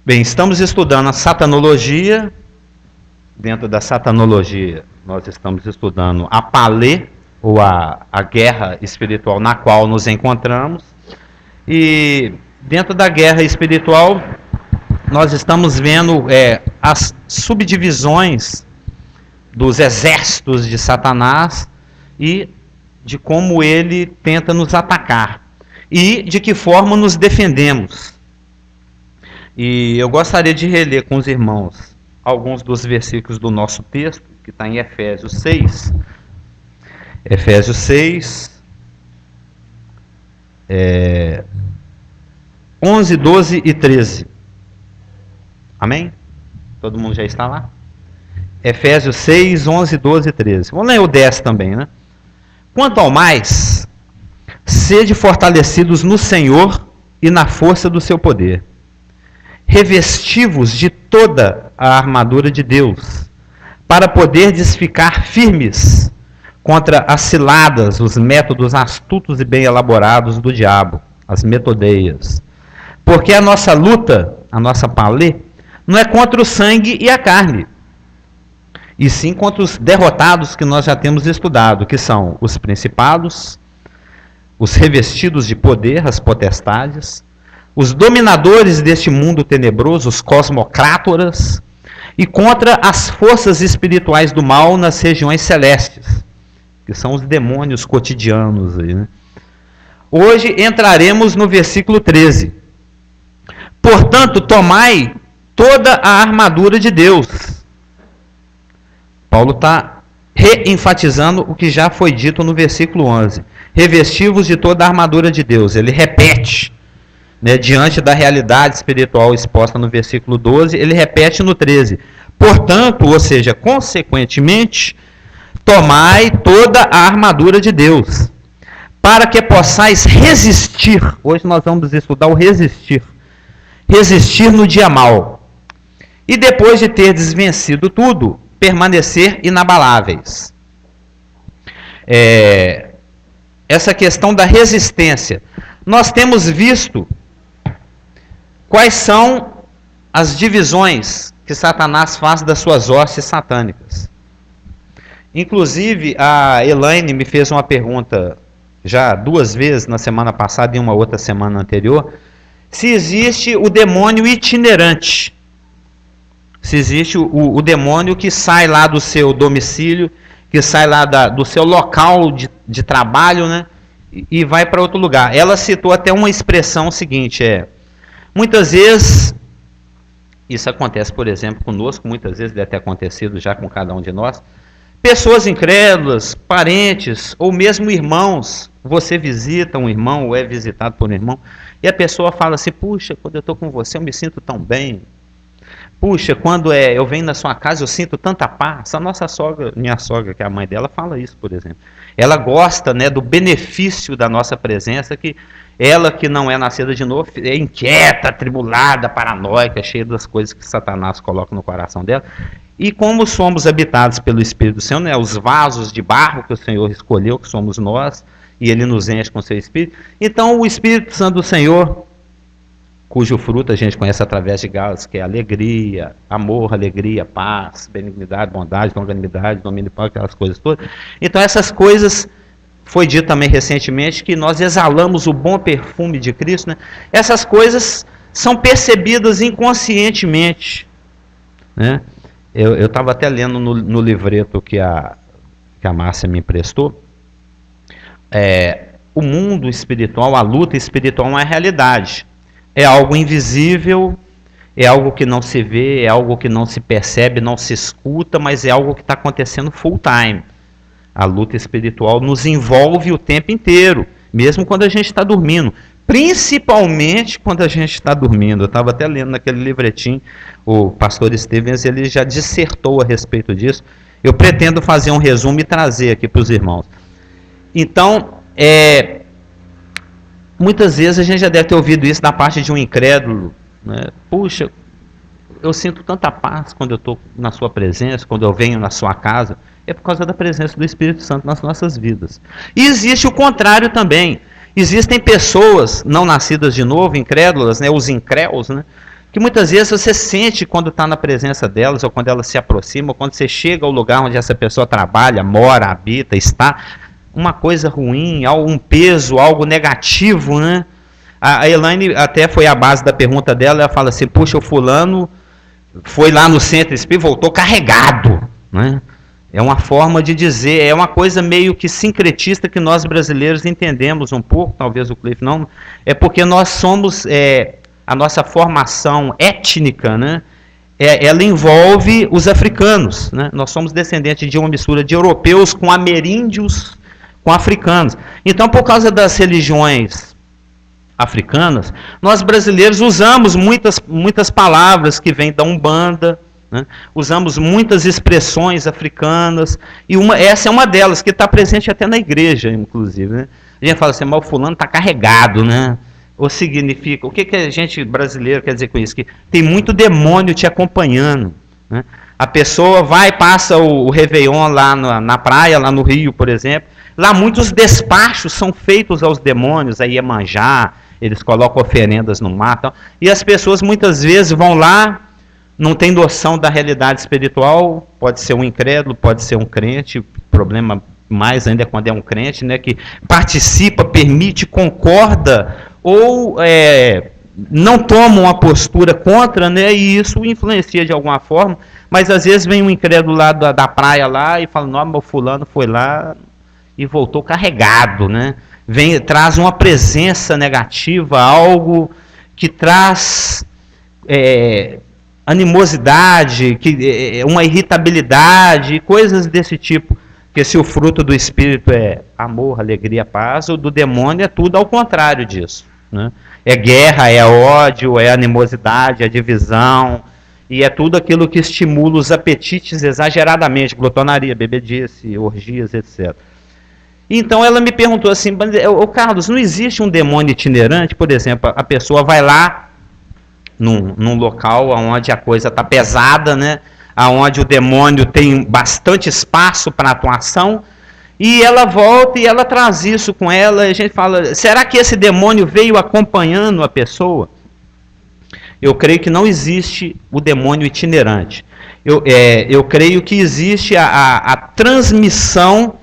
Bem, estamos estudando a satanologia. Dentro da satanologia, nós estamos estudando a palê, ou a guerra espiritual na qual nos encontramos. E dentro da guerra espiritual, nós estamos vendo as subdivisões dos exércitos de Satanás e de como ele tenta nos atacar e de que forma nos defendemos. E eu gostaria de reler com os irmãos alguns dos versículos do nosso texto, que está em Efésios 6. Efésios 6, 11, 12 e 13. Amém? Todo mundo já está lá? Efésios 6, 11, 12 e 13. Vamos ler o 10 também, né? Quanto ao mais, sede fortalecidos no Senhor e na força do seu poder. Revestivos de toda a armadura de Deus, para poderdes ficar firmes contra as ciladas, os métodos astutos e bem elaborados do diabo, as metodeias. Porque a nossa luta, a nossa palê, não é contra o sangue e a carne, e sim contra os derrotados que nós já temos estudado, que são os principados, os revestidos de poder, as potestades, os dominadores deste mundo tenebroso, os cosmocrátoras, e contra as forças espirituais do mal nas regiões celestes, que são os demônios cotidianos aí, né? Hoje entraremos no versículo 13. Portanto, tomai toda a armadura de Deus. Paulo está reenfatizando o que já foi dito no versículo 11. Revestivos de toda a armadura de Deus. Ele repete, né, diante da realidade espiritual exposta no versículo 12, ele repete no 13. Portanto, ou seja, consequentemente, tomai toda a armadura de Deus, para que possais resistir. Hoje nós vamos estudar o resistir. Resistir no dia mau. E depois de ter desvencido tudo, permanecer inabaláveis. Essa questão da resistência. Nós temos visto quais são as divisões que Satanás faz das suas hostes satânicas. Inclusive, a Elaine me fez uma pergunta já 2 vezes, na semana passada e uma outra semana anterior, se existe o demônio itinerante. Se existe o demônio que sai lá do seu domicílio, que sai lá do seu local de trabalho, né, e vai para outro lugar. Ela citou até uma expressão seguinte, muitas vezes, isso acontece, por exemplo, conosco, muitas vezes deve ter acontecido já com cada um de nós, pessoas incrédulas, parentes, ou mesmo irmãos, você visita um irmão ou é visitado por um irmão, e a pessoa fala assim, puxa, quando eu estou com você eu me sinto tão bem. Puxa, quando eu venho na sua casa eu sinto tanta paz. A nossa sogra, minha sogra, que é a mãe dela, fala isso, por exemplo. Ela gosta, né, do benefício da nossa presença, que ela que não é nascida de novo, é inquieta, atribulada, paranoica, cheia das coisas que Satanás coloca no coração dela. E como somos habitados pelo Espírito do Senhor, né, os vasos de barro que o Senhor escolheu, que somos nós, e Ele nos enche com o seu Espírito. Então o Espírito Santo do Senhor, cujo fruto a gente conhece através de Gálatas, que é alegria, amor, alegria, paz, benignidade, bondade, longanimidade, domínio próprio, aquelas coisas todas. Então essas coisas, foi dito também recentemente, que nós exalamos o bom perfume de Cristo, né? Essas coisas são percebidas inconscientemente, né? Eu estava até lendo no livreto que a Márcia me emprestou, o mundo espiritual, a luta espiritual é uma realidade. É algo invisível, é algo que não se vê, é algo que não se percebe, não se escuta, mas é algo que está acontecendo full time. A luta espiritual nos envolve o tempo inteiro, mesmo quando a gente está dormindo. Principalmente quando a gente está dormindo. Eu estava até lendo naquele livretinho, o pastor Stevens, ele já dissertou a respeito disso. Eu pretendo fazer um resumo e trazer aqui para os irmãos. Então, muitas vezes a gente já deve ter ouvido isso da parte de um incrédulo, né? Puxa, eu sinto tanta paz quando eu estou na sua presença, quando eu venho na sua casa. É por causa da presença do Espírito Santo nas nossas vidas. E existe o contrário também. Existem pessoas não nascidas de novo, incrédulas, né, os incréus, né, que muitas vezes você sente quando está na presença delas, ou quando elas se aproximam, ou quando você chega ao lugar onde essa pessoa trabalha, mora, habita, está, uma coisa ruim, um peso, algo negativo, né? A Elaine até foi a base da pergunta dela, ela fala assim, puxa, o fulano foi lá no centro espírita, voltou carregado, né? É uma forma de dizer, é uma coisa meio que sincretista que nós brasileiros entendemos um pouco, talvez o Cliff não, é porque nós somos, a nossa formação étnica, né? Ela envolve os africanos, né? Nós somos descendentes de uma mistura de europeus com ameríndios, com africanos. Então, por causa das religiões africanas, nós brasileiros usamos muitas palavras que vêm da Umbanda, né? Usamos muitas expressões africanas, e essa é uma delas, que está presente até na igreja, inclusive, né? A gente fala assim, mas o fulano está carregado, né? Ou significa, o que a gente brasileiro quer dizer com isso? Que tem muito demônio te acompanhando, né? A pessoa vai, passa o Réveillon lá na praia, lá no Rio, por exemplo, lá muitos despachos são feitos aos demônios, a Iemanjá, eles colocam oferendas no mar, tal, e as pessoas muitas vezes vão lá, não tem noção da realidade espiritual, pode ser um incrédulo, pode ser um crente, o problema mais ainda é quando é um crente, né, que participa, permite, concorda, ou não toma uma postura contra, né, e isso influencia de alguma forma, mas às vezes vem um incrédulo lá da praia lá e fala, não, meu fulano foi lá e voltou carregado, né? Traz uma presença negativa, algo que traz animosidade, uma irritabilidade, coisas desse tipo. Porque se o fruto do Espírito é amor, alegria, paz, o do demônio é tudo ao contrário disso, né? É guerra, é ódio, é animosidade, é divisão, e é tudo aquilo que estimula os apetites exageradamente, glutonaria, bebedice, orgias, etc. Então ela me perguntou assim, Carlos, não existe um demônio itinerante? Por exemplo, a pessoa vai lá num local onde a coisa está pesada, né? Onde o demônio tem bastante espaço para atuação, e ela volta e ela traz isso com ela, e a gente fala, será que esse demônio veio acompanhando a pessoa? Eu creio que não existe o demônio itinerante. Eu creio que existe a transmissão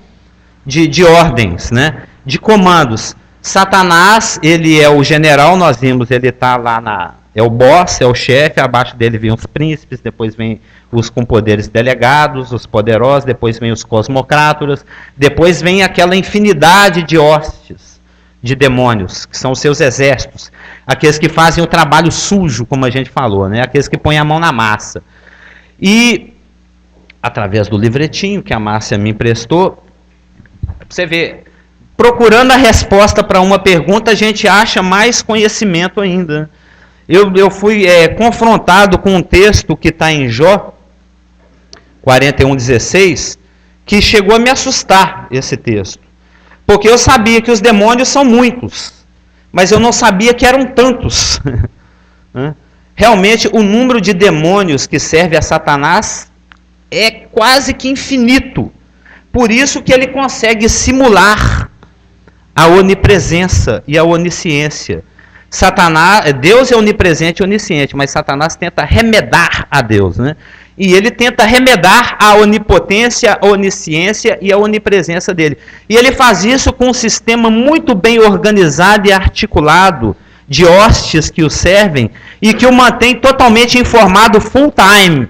de ordens, né? De comandos. Satanás, ele é o general, nós vimos, ele está lá é o boss, é o chefe, abaixo dele vem os príncipes, depois vem os com poderes delegados, os poderosos, depois vem os cosmocrátoras, depois vem aquela infinidade de hostes, de demônios, que são os seus exércitos, aqueles que fazem o trabalho sujo, como a gente falou, né? Aqueles que põem a mão na massa. E, através do livretinho que a Márcia me emprestou, você vê, procurando a resposta para uma pergunta, a gente acha mais conhecimento ainda. Eu fui confrontado com um texto que está em Jó 41:16, que chegou a me assustar, esse texto. Porque eu sabia que os demônios são muitos, mas eu não sabia que eram tantos. Realmente, o número de demônios que serve a Satanás é quase que infinito. Por isso que ele consegue simular a onipresença e a onisciência. Deus é onipresente e onisciente, mas Satanás tenta remedar a Deus, né? E ele tenta remedar a onipotência, a onisciência e a onipresença dele. E ele faz isso com um sistema muito bem organizado e articulado de hostes que o servem e que o mantém totalmente informado full time,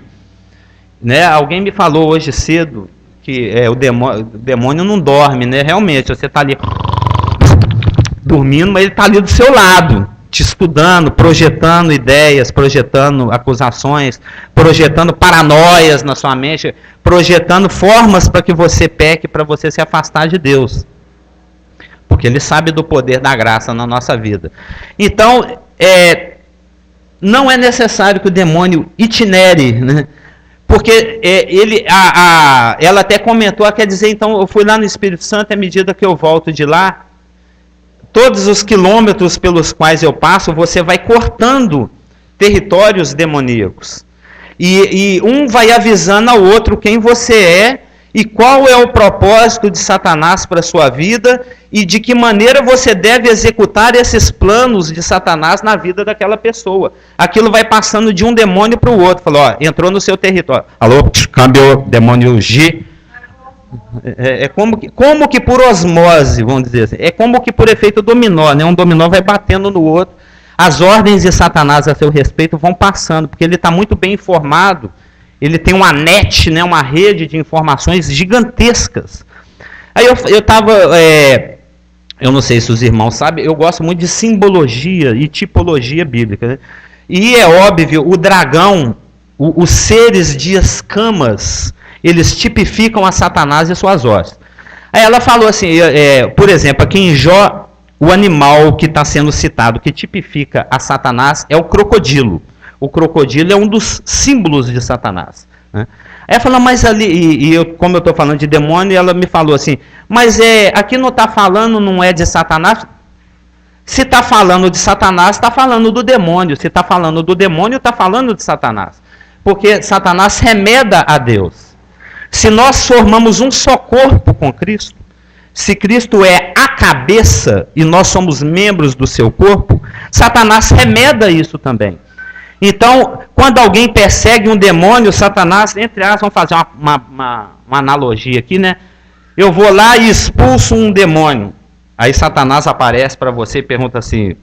né? Alguém me falou hoje cedo que o demônio não dorme, né? Realmente, você está ali dormindo, mas ele está ali do seu lado, te estudando, projetando ideias, projetando acusações, projetando paranoias na sua mente, projetando formas para que você peque, para você se afastar de Deus. Porque ele sabe do poder da graça na nossa vida. Então, não é necessário que o demônio itinere, né? Porque ela até comentou, quer dizer, então eu fui lá no Espírito Santo, à medida que eu volto de lá, todos os quilômetros pelos quais eu passo, você vai cortando territórios demoníacos. E um vai avisando ao outro quem você é e qual é o propósito de Satanás para a sua vida e de que maneira você deve executar esses planos de Satanás na vida daquela pessoa. Aquilo vai passando de um demônio para o outro. Falou, ó, entrou no seu território. Alô, câmbio, demônio G. É como que por osmose, vamos dizer assim. É como que por efeito dominó, né? Um dominó vai batendo no outro. As ordens de Satanás a seu respeito vão passando, porque ele está muito bem informado. Ele tem uma net, né, uma rede de informações gigantescas. Aí eu estava, eu não sei se os irmãos sabem, eu gosto muito de simbologia e tipologia bíblica. Né? E é óbvio, o dragão, os seres de escamas, eles tipificam a Satanás e suas hostes. Aí ela falou assim, por exemplo, aqui em Jó, o animal que está sendo citado, que tipifica a Satanás, é o crocodilo. O crocodilo é um dos símbolos de Satanás. Né? Aí ela falou, mas ali, como eu estou falando de demônio, ela me falou assim, mas aqui não está falando, não é de Satanás? Se está falando de Satanás, está falando do demônio. Se está falando do demônio, está falando de Satanás. Porque Satanás remeda a Deus. Se nós formamos um só corpo com Cristo, se Cristo é a cabeça e nós somos membros do seu corpo, Satanás remeda isso também. Então, quando alguém persegue um demônio, Satanás, entre aspas, vamos fazer uma analogia aqui, né? Eu vou lá e expulso um demônio. Aí Satanás aparece para você e pergunta assim,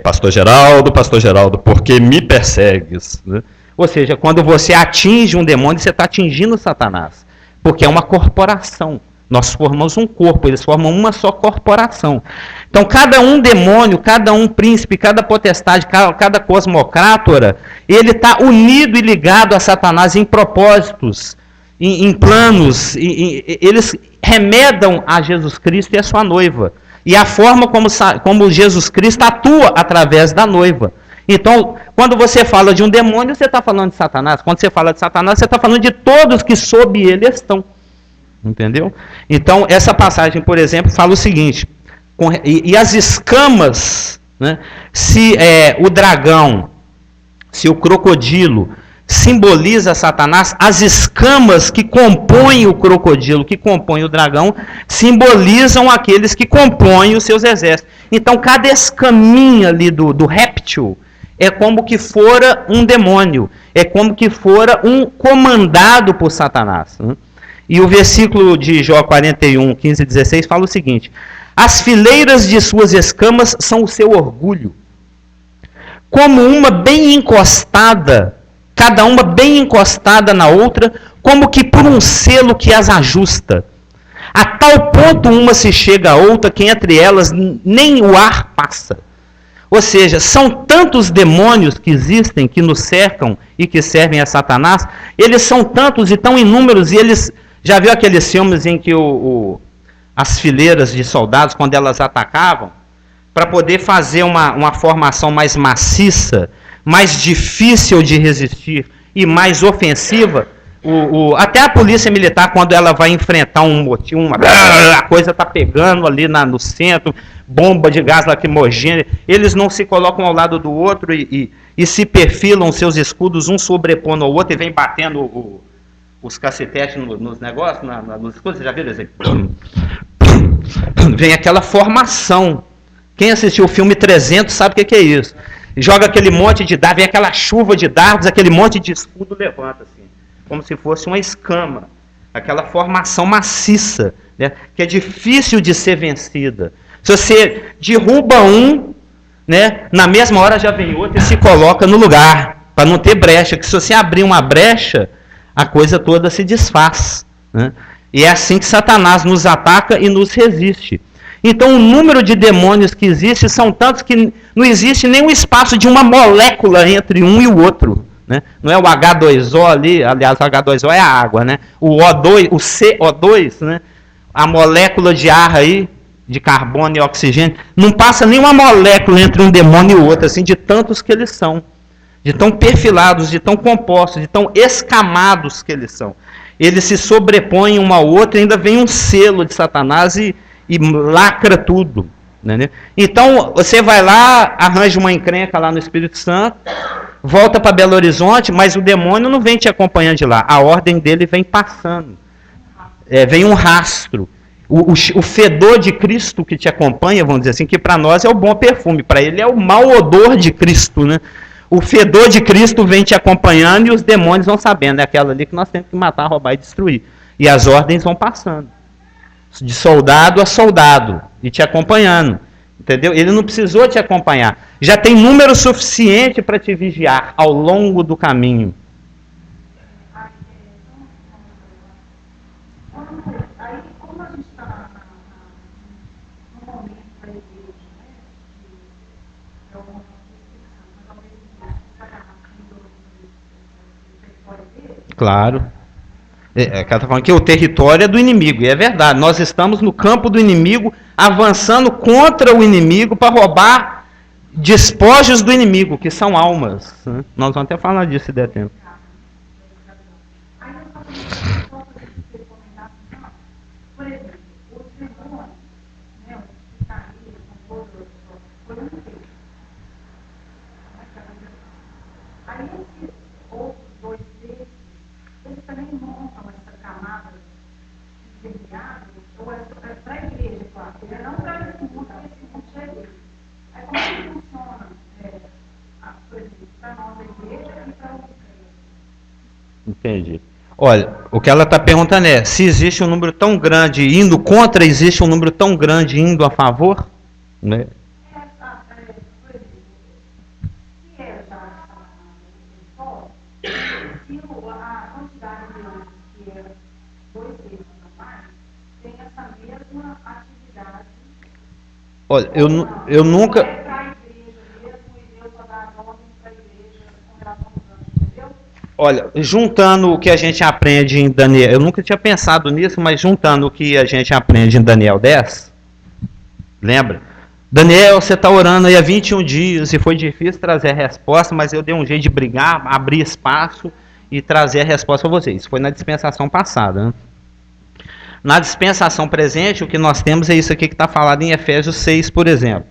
Pastor Geraldo, por que me persegues? Né? Ou seja, quando você atinge um demônio, você está atingindo Satanás. Porque é uma corporação. Nós formamos um corpo, eles formam uma só corporação. Então, cada um demônio, cada um príncipe, cada potestade, cada cosmocrátora, ele está unido e ligado a Satanás em propósitos, em planos. Eles remedam a Jesus Cristo e a sua noiva. E a forma como Jesus Cristo atua através da noiva. Então, quando você fala de um demônio, você está falando de Satanás. Quando você fala de Satanás, você está falando de todos que sob ele estão. Entendeu? Então, essa passagem, por exemplo, fala o seguinte, e as escamas, né, se o dragão, se o crocodilo simboliza Satanás, as escamas que compõem o crocodilo, que compõem o dragão, simbolizam aqueles que compõem os seus exércitos. Então, cada escaminha ali do réptil é como que fora um demônio, é como que fora um comandado por Satanás, né? E o versículo de Jó 41, 15 e 16 fala o seguinte, as fileiras de suas escamas são o seu orgulho, como uma bem encostada, cada uma bem encostada na outra, como que por um selo que as ajusta. A tal ponto uma se chega a outra, que entre elas nem o ar passa. Ou seja, são tantos demônios que existem, que nos cercam e que servem a Satanás, eles são tantos e tão inúmeros, e eles... Já viu aqueles filmes em que as fileiras de soldados, quando elas atacavam, para poder fazer uma formação mais maciça, mais difícil de resistir e mais ofensiva, até a polícia militar, quando ela vai enfrentar um motim, a coisa está pegando ali no centro, bomba de gás lacrimogêneo, eles não se colocam ao lado do outro e se perfilam seus escudos, um sobrepondo ao outro e vem batendo os cacetetes nos negócios, nos escudos, você já viu isso? Vem aquela formação. Quem assistiu o filme 300 sabe o que é isso. Joga aquele monte de dardos, vem aquela chuva de dardos, aquele monte de escudo levanta assim, como se fosse uma escama. Aquela formação maciça, né, que é difícil de ser vencida. Se você derruba um, né, na mesma hora já vem outro e se coloca no lugar, para não ter brecha, que se você abrir uma brecha, a coisa toda se desfaz. Né? E é assim que Satanás nos ataca e nos resiste. Então, o número de demônios que existe são tantos que não existe nem um espaço de uma molécula entre um e o outro. Né? Não é o H2O ali, aliás, o H2O é a água, né? O O2, o CO2, né? A molécula de ar aí, de carbono e oxigênio, não passa nenhuma molécula entre um demônio e o outro, assim, de tantos que eles são. De tão perfilados, de tão compostos, de tão escamados que eles são. Eles se sobrepõem um ao outro e ainda vem um selo de Satanás e lacra tudo. Né? Então, você vai lá, arranja uma encrenca lá no Espírito Santo, volta para Belo Horizonte, mas o demônio não vem te acompanhando de lá. A ordem dele vem passando. vem um rastro. O fedor de Cristo que te acompanha, vamos dizer assim, que para nós é o bom perfume, para ele é o mau odor de Cristo, né? O fedor de Cristo vem te acompanhando e os demônios vão sabendo, é aquela ali que nós temos que matar, roubar e destruir. E as ordens vão passando, de soldado a soldado, e te acompanhando, entendeu? Ele não precisou te acompanhar, já tem número suficiente para te vigiar ao longo do caminho. Claro. Ela está falando que o território é do inimigo, e é verdade. Nós estamos no campo do inimigo, avançando contra o inimigo para roubar despojos do inimigo, que são almas. Né? Nós vamos até falar disso se der tempo. Entendi. Olha, o que ela está perguntando é se existe um número tão grande indo contra, existe um número tão grande indo a favor? Né? Olha, eu nunca... Olha, juntando o que a gente aprende em Daniel, eu nunca tinha pensado nisso, mas juntando o que a gente aprende em Daniel 10, lembra? Daniel, você está orando aí há 21 dias e foi difícil trazer a resposta, mas eu dei um jeito de brigar, abrir espaço e trazer a resposta para vocês. Isso foi na dispensação passada, né? Na dispensação presente, o que nós temos é isso aqui que está falado em Efésios 6, por exemplo.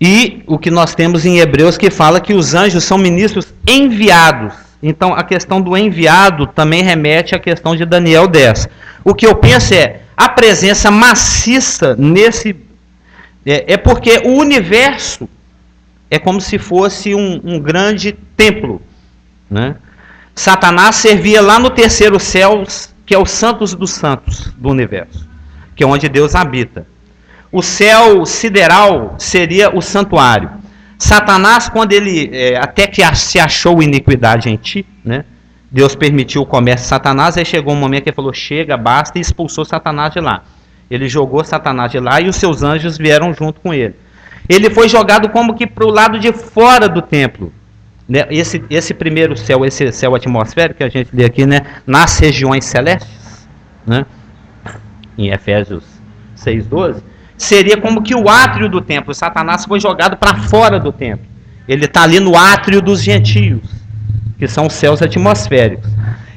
E o que nós temos em Hebreus que fala que os anjos são ministros enviados. Então a questão do enviado também remete à questão de Daniel 10. O que eu penso é, a presença maciça nesse... É porque o universo é como se fosse um grande templo. Né? Satanás servia lá no terceiro céu, que é os santos dos santos do universo, que é onde Deus habita. O céu sideral seria o santuário. Satanás, quando ele, até que se achou iniquidade em ti, né? Deus permitiu o comércio de Satanás, aí chegou um momento que ele falou, chega, basta, e expulsou Satanás de lá. Ele jogou Satanás de lá e os seus anjos vieram junto com ele. Ele foi jogado como que para o lado de fora do templo. Né? Esse primeiro céu, esse céu atmosférico que a gente lê aqui, né? Nas regiões celestes, né? Em Efésios 6:12, seria como que o átrio do templo. Satanás foi jogado para fora do templo. Ele está ali no átrio dos gentios, que são os céus atmosféricos.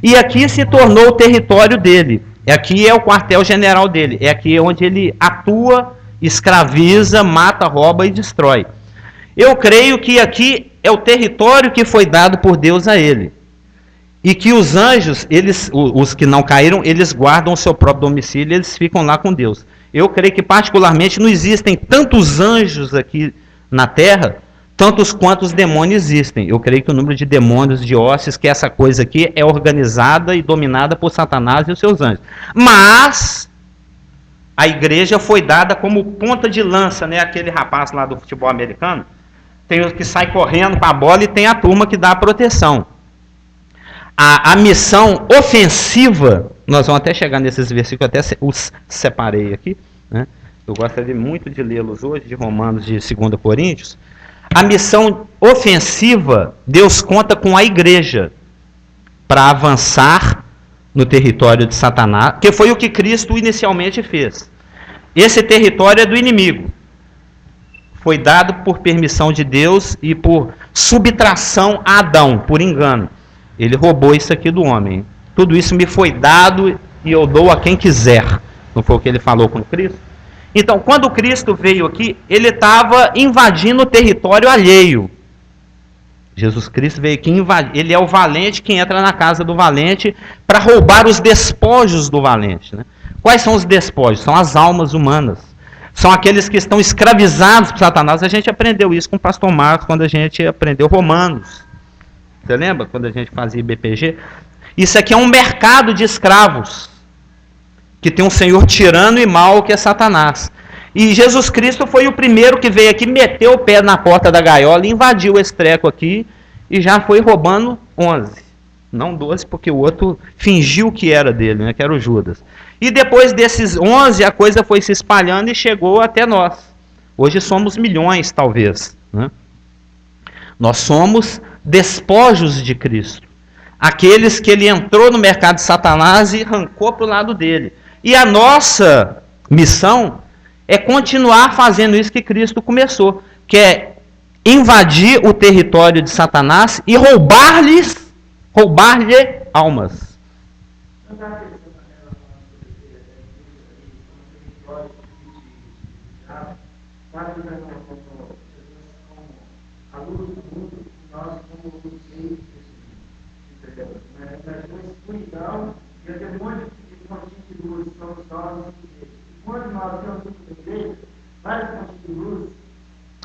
E aqui se tornou o território dele. Aqui é o quartel-general dele. É aqui onde ele atua, escraviza, mata, rouba e destrói. Eu creio que aqui é o território que foi dado por Deus a ele. E que os anjos, os que não caíram, eles guardam o seu próprio domicílio, eles ficam lá com Deus. Eu creio que particularmente não existem tantos anjos aqui na Terra, tantos quantos demônios existem. Eu creio que o número de demônios, de hostes, que essa coisa aqui é organizada e dominada por Satanás e os seus anjos. Mas a igreja foi dada como ponta de lança, né? Aquele rapaz lá do futebol americano, tem os que sai correndo com a bola e tem a turma que dá a proteção. A missão ofensiva, nós vamos até chegar nesses versículos, até os separei aqui, né? Eu gostaria muito de lê-los hoje, de Romanos, de 2 Coríntios. A missão ofensiva, Deus conta com a igreja para avançar no território de Satanás, que foi o que Cristo inicialmente fez. Esse território é do inimigo. Foi dado por permissão de Deus e por subtração a Adão, por engano. Ele roubou isso aqui do homem. Tudo isso me foi dado e eu dou a quem quiser. Não foi o que ele falou com Cristo? Então, quando Cristo veio aqui, ele estava invadindo o território alheio. Jesus Cristo veio aqui invadir. Ele é o valente que entra na casa do valente para roubar os despojos do valente. Né? Quais são os despojos? São as almas humanas. São aqueles que estão escravizados por Satanás. A gente aprendeu isso com o pastor Marcos quando a gente aprendeu Romanos. Você lembra quando a gente fazia IBPG? Isso aqui é um mercado de escravos, que tem um senhor tirano e mau que é Satanás. E Jesus Cristo foi o primeiro que veio aqui, meteu o pé na porta da gaiola, invadiu esse treco aqui e já foi roubando 11. Não 12, porque o outro fingiu que era dele, né, que era o Judas. E depois desses 11, a coisa foi se espalhando e chegou até nós. Hoje somos milhões, talvez. Né? Nós somos despojos de Cristo. Aqueles que ele entrou no mercado de Satanás e arrancou para o lado dele. E a nossa missão é continuar fazendo isso que Cristo começou, que é invadir o território de Satanás e roubar-lhe almas.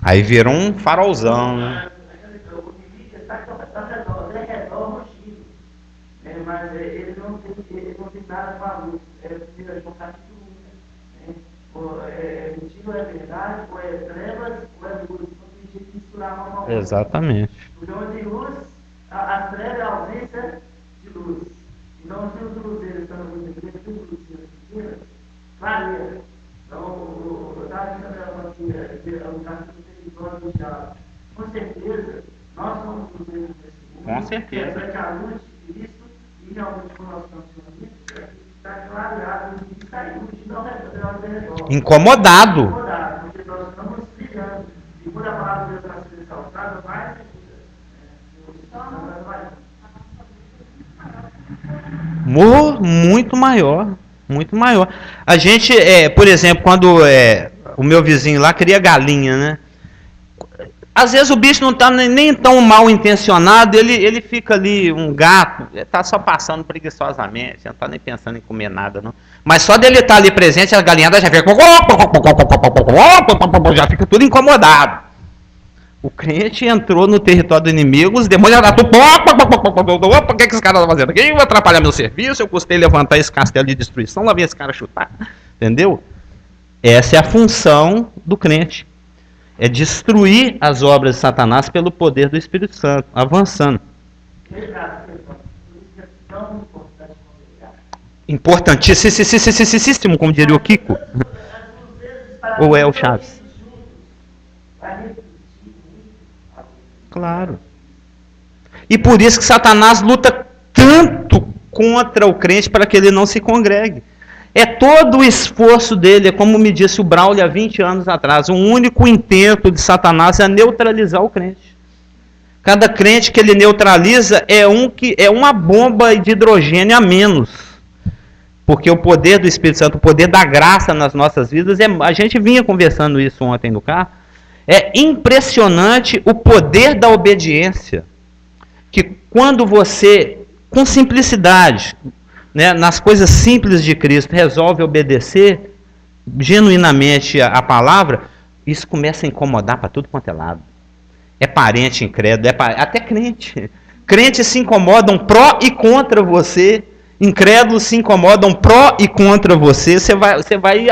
Aí virou um farolzão, né? Mas ele não tem nada com a luz. É o capítulo 1. Mentira ou é verdade, ou é trevas, ou é luz. Então tem que misturar uma coisa. Exatamente. Porque onde tem luz, a treva é a ausência de luz. Então, se os luzeiros estão no mundo inteiro, se os luzeiros pequenas, clareira. Então, eu estava dizendo aqui, o capítulo território do diabo. Com certeza, nós somos luzeiros desse mundo. Com certeza. Para que a luz de Cristo, e realmente com o nosso funcionamento, está clareado, está iludido ao redor. Incomodado. Incomodado, porque nós estamos brilhando. E quando a palavra de Deus está sendo ressaltada, mais muito maior, muito maior. A gente, por exemplo, quando o meu vizinho lá cria galinha, né? Às vezes o bicho não está nem tão mal intencionado, ele fica ali, um gato, está só passando preguiçosamente, não está nem pensando em comer nada, não. Mas só dele estar ali presente, a galinhada já fica tudo incomodado. O crente entrou no território do inimigo, os demônios já estão... Opa, o que esse cara está fazendo aqui? Eu vou atrapalhar meu serviço, eu custei levantar esse castelo de destruição, lá vem esse cara chutar. Entendeu? Essa é a função do crente. É destruir as obras de Satanás pelo poder do Espírito Santo, avançando. Importantíssimo, como diria o Kiko. Ou é o Chaves? Claro. E por isso que Satanás luta tanto contra o crente para que ele não se congregue. É todo o esforço dele, é como me disse o Braulio há 20 anos atrás, o único intento de Satanás é neutralizar o crente. Cada crente que ele neutraliza é uma bomba de hidrogênio a menos. Porque o poder do Espírito Santo, o poder da graça nas nossas vidas, a gente vinha conversando isso ontem no carro, é impressionante o poder da obediência. Que quando você, com simplicidade, né, nas coisas simples de Cristo, resolve obedecer genuinamente a palavra, isso começa a incomodar para tudo quanto é lado. É parente incrédulo, até crente. Crentes se incomodam pró e contra você, incrédulos se incomodam pró e contra você, você vai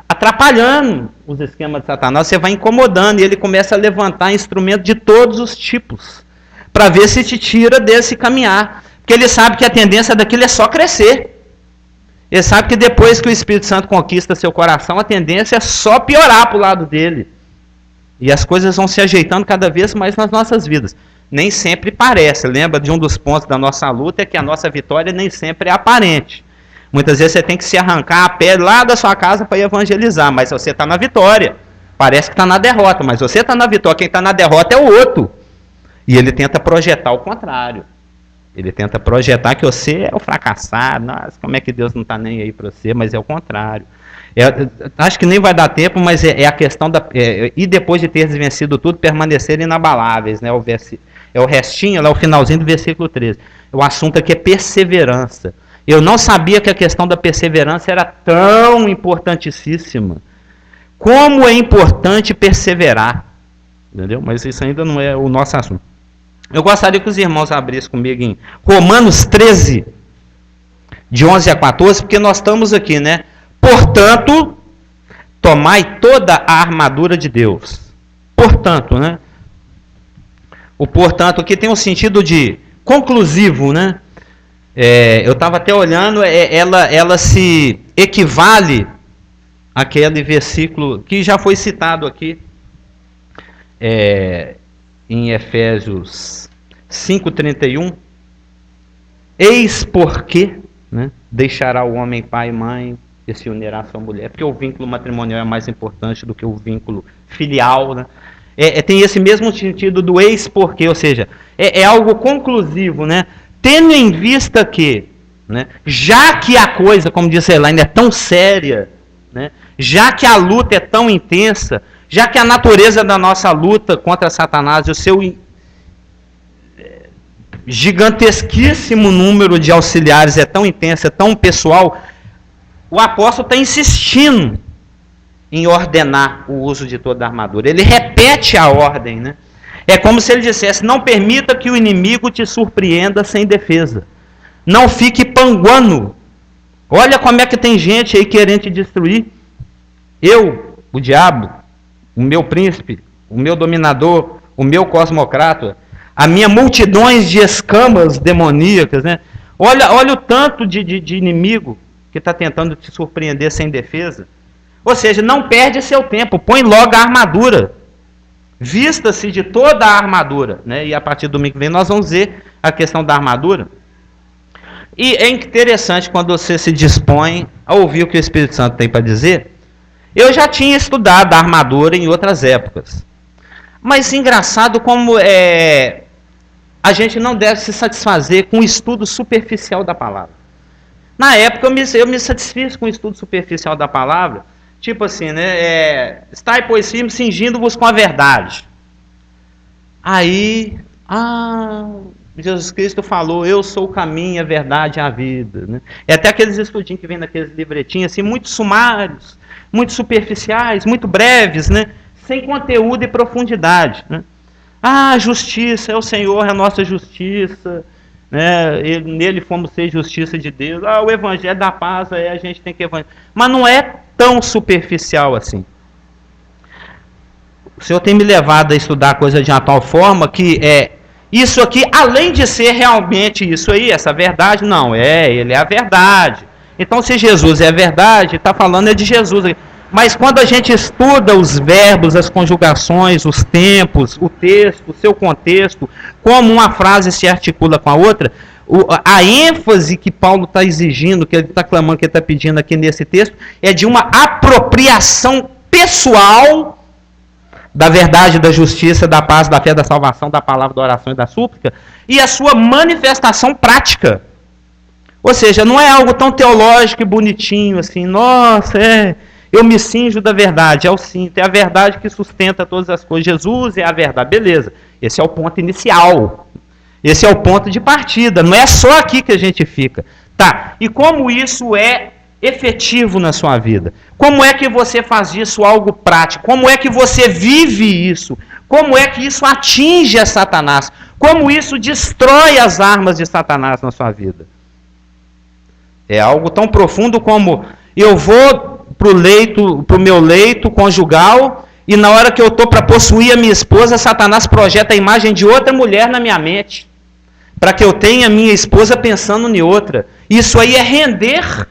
atrapalhando os esquemas de Satanás, você vai incomodando, e ele começa a levantar instrumentos de todos os tipos, para ver se te tira desse caminhar. Porque ele sabe que a tendência daquilo é só crescer. Ele sabe que depois que o Espírito Santo conquista seu coração, a tendência é só piorar para o lado dele. E as coisas vão se ajeitando cada vez mais nas nossas vidas. Nem sempre parece. Lembra de um dos pontos da nossa luta, é que a nossa vitória nem sempre é aparente. Muitas vezes você tem que se arrancar a pé lá da sua casa para evangelizar, mas você está na vitória. Parece que está na derrota, mas você está na vitória. Quem está na derrota é o outro. E ele tenta projetar o contrário. Ele tenta projetar que você é o fracassado. Nossa, como é que Deus não está nem aí para você? Mas é o contrário. Acho que nem vai dar tempo, mas é a questão e depois de ter vencido tudo, permanecer inabaláveis. Né? É o restinho, lá o finalzinho do versículo 13. O assunto aqui é perseverança. Eu não sabia que a questão da perseverança era tão importantíssima. Como é importante perseverar. Entendeu? Mas isso ainda não é o nosso assunto. Eu gostaria que os irmãos abrissem comigo em Romanos 13, de 11 a 14, porque nós estamos aqui, né? Portanto, tomai toda a armadura de Deus. Portanto, né? O portanto aqui tem um sentido de conclusivo, né? Eu estava até olhando, ela se equivale àquele versículo que já foi citado aqui, em Efésios 5:31. Eis porque, né, deixará o homem pai e mãe e se unirá à sua mulher, porque o vínculo matrimonial é mais importante do que o vínculo filial, né? Tem esse mesmo sentido do eis porque, ou seja, é algo conclusivo, né? Tendo em vista que, né, já que a coisa, como disse Elaine, é tão séria, né, já que a luta é tão intensa, já que a natureza da nossa luta contra Satanás e o seu gigantesquíssimo número de auxiliares é tão intensa, é tão pessoal, o apóstolo está insistindo em ordenar o uso de toda a armadura. Ele repete a ordem, né? É como se ele dissesse: não permita que o inimigo te surpreenda sem defesa. Não fique panguando. Olha como é que tem gente aí querendo te destruir. Eu, o diabo, o meu príncipe, o meu dominador, o meu cosmocrata, a minha multidões de escamas demoníacas, né? Olha o tanto de inimigo que está tentando te surpreender sem defesa. Ou seja, não perde seu tempo, põe logo a armadura. Vista-se de toda a armadura, né? E a partir do domingo que vem nós vamos ver a questão da armadura. E é interessante quando você se dispõe a ouvir o que o Espírito Santo tem para dizer. Eu já tinha estudado a armadura em outras épocas. Mas engraçado como a gente não deve se satisfazer com o estudo superficial da palavra. Na época eu me satisfiz com o estudo superficial da palavra. Tipo assim, né? Estai, pois, firmes, cingindo-vos com a verdade. Aí, Jesus Cristo falou: eu sou o caminho, a verdade e a vida. Né? É até aqueles estudinhos que vem naqueles livretinhos, assim, muito sumários, muito superficiais, muito breves, né? Sem conteúdo e profundidade. Né? Justiça, é o Senhor, é a nossa justiça. Né? Nele fomos ser justiça de Deus. O evangelho da paz, a gente tem que evangelizar. Mas não é tão superficial assim. O Senhor tem me levado a estudar a coisa de uma tal forma que isso aqui, além de ser realmente isso aí, essa verdade, não, ele é a verdade. Então, se Jesus é a verdade, está falando de Jesus aqui. Mas quando a gente estuda os verbos, as conjugações, os tempos, o texto, o seu contexto, como uma frase se articula com a outra, a ênfase que Paulo está exigindo, que ele está clamando, que ele está pedindo aqui nesse texto, é de uma apropriação pessoal da verdade, da justiça, da paz, da fé, da salvação, da palavra, da oração e da súplica, e a sua manifestação prática. Ou seja, não é algo tão teológico e bonitinho assim, nossa, eu me cinjo da verdade, é o cinto, é a verdade que sustenta todas as coisas. Jesus é a verdade, beleza. Esse é o ponto inicial. Esse é o ponto de partida. Não é só aqui que a gente fica. Tá, e como isso é efetivo na sua vida? Como é que você faz disso algo prático? Como é que você vive isso? Como é que isso atinge a Satanás? Como isso destrói as armas de Satanás na sua vida? É algo tão profundo como eu vou para o meu leito conjugal e na hora que eu estou para possuir a minha esposa, Satanás projeta a imagem de outra mulher na minha mente, para que eu tenha minha esposa pensando em outra. Isso aí é render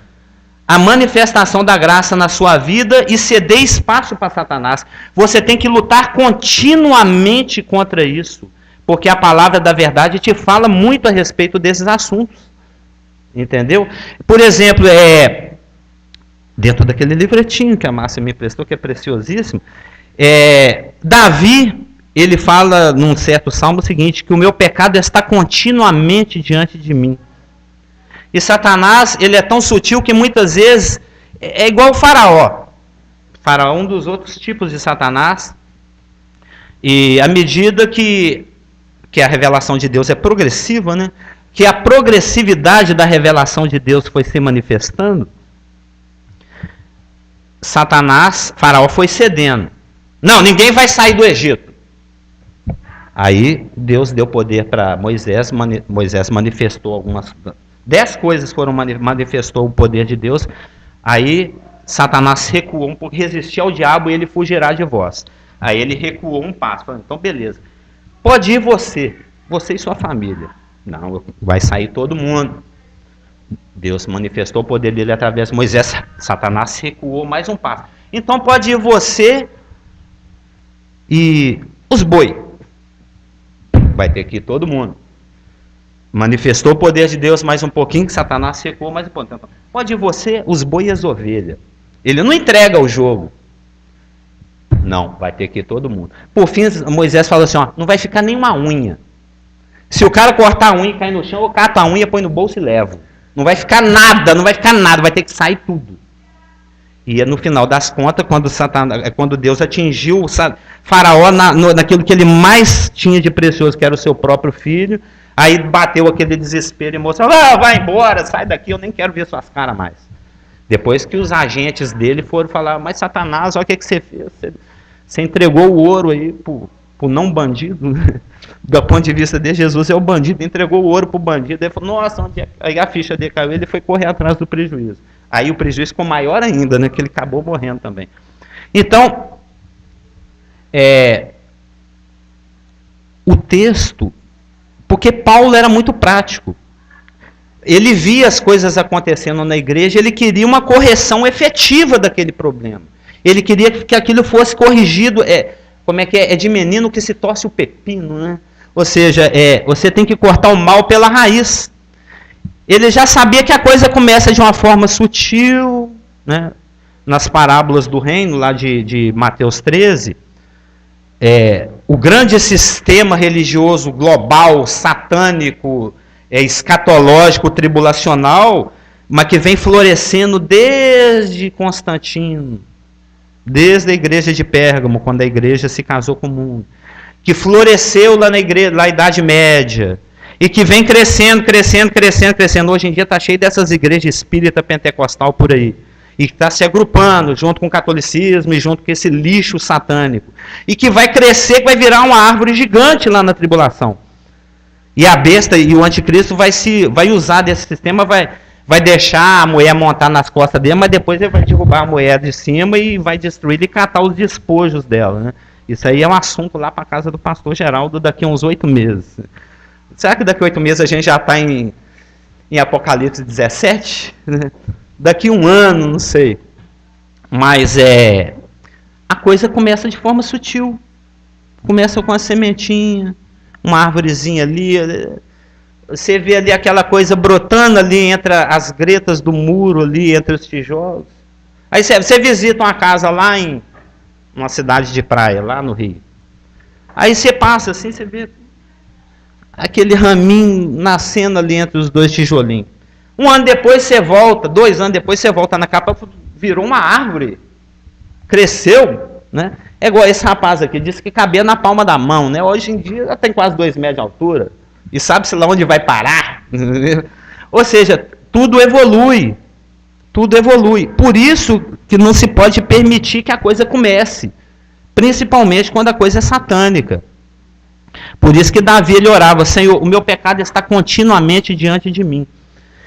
a manifestação da graça na sua vida e ceder espaço para Satanás. Você tem que lutar continuamente contra isso, porque a palavra da verdade te fala muito a respeito desses assuntos. Entendeu? Por exemplo, dentro daquele livretinho que a Márcia me emprestou, que é preciosíssimo, Davi, ele fala num certo salmo o seguinte, que o meu pecado está continuamente diante de mim. E Satanás, ele é tão sutil que muitas vezes é igual o Faraó. Faraó é um dos outros tipos de Satanás. E à medida que que a revelação de Deus é progressiva, né? Que a progressividade da revelação de Deus foi se manifestando, Faraó foi cedendo. Não, ninguém vai sair do Egito. Aí Deus deu poder para Moisés, Moisés manifestou algumas, 10 coisas manifestou o poder de Deus. Aí Satanás recuou, porque resistir ao diabo e ele fugirá de vós. Aí ele recuou um passo, falando, então beleza, pode ir você e sua família. Não, vai sair todo mundo. Deus manifestou o poder dele através de Moisés. Satanás recuou mais um passo. Então pode ir você e os boi. Vai ter que ir todo mundo. Manifestou o poder de Deus mais um pouquinho, que Satanás recuou mais um pouquinho. Então, pode ir você, os boi e as ovelhas. Ele não entrega o jogo. Não, vai ter que ir todo mundo. Por fim, Moisés falou assim, ó, não vai ficar nenhuma unha. Se o cara cortar a unha e cair no chão, eu cato a unha, põe no bolso e levo. Não vai ficar nada, vai ter que sair tudo. E no final das contas, quando Deus atingiu o Faraó naquilo que ele mais tinha de precioso, que era o seu próprio filho, aí bateu aquele desespero e mostrou, vai embora, sai daqui, eu nem quero ver suas caras mais. Depois que os agentes dele foram falar, mas Satanás, olha o que você fez, você entregou o ouro aí pro não bandido, do ponto de vista de Jesus é o bandido, entregou o ouro pro bandido, ele falou, nossa, onde é? Aí a ficha dele caiu, ele foi correr atrás do prejuízo. Aí o prejuízo ficou maior ainda, né, que ele acabou morrendo também. Então, o texto, porque Paulo era muito prático, ele via as coisas acontecendo na igreja, ele queria uma correção efetiva daquele problema. Ele queria que aquilo fosse corrigido, como é que é? É de menino que se torce o pepino, né? Ou seja, você tem que cortar o mal pela raiz. Ele já sabia que a coisa começa de uma forma sutil, né? Nas parábolas do reino, lá de Mateus 13, o grande sistema religioso global, satânico, escatológico, tribulacional, mas que vem florescendo desde Constantino, desde a igreja de Pérgamo, quando a igreja se casou com o mundo, que floresceu lá na Idade Média, e que vem crescendo. Hoje em dia está cheio dessas igrejas espírita pentecostal por aí, e que está se agrupando junto com o catolicismo e junto com esse lixo satânico, e que vai crescer, que vai virar uma árvore gigante lá na tribulação. E a besta e o anticristo vai usar desse sistema, vai deixar a mulher montar nas costas dele, mas depois ele vai derrubar a mulher de cima e vai destruir e catar os despojos dela, né? Isso aí é um assunto lá para a casa do pastor Geraldo daqui a uns 8 meses. Será que daqui a 8 meses a gente já está em Apocalipse 17? Daqui a um ano, não sei. Mas a coisa começa de forma sutil. Começa com a sementinha, uma árvorezinha ali. Você vê ali aquela coisa brotando ali entre as gretas do muro, ali entre os tijolos. Aí você visita uma casa lá em uma cidade de praia, lá no Rio. Aí você passa assim, você vê aquele raminho nascendo ali entre os dois tijolinhos. 1 ano depois você volta, 2 anos depois você volta na capa, virou uma árvore. Cresceu, né? É igual esse rapaz aqui, disse que cabia na palma da mão, né? Hoje em dia já tem quase 2 metros de altura. E sabe-se lá onde vai parar. Ou seja, tudo evolui. Tudo evolui. Por isso que não se pode permitir que a coisa comece. Principalmente quando a coisa é satânica. Por isso que Davi ele orava, Senhor, o meu pecado está continuamente diante de mim.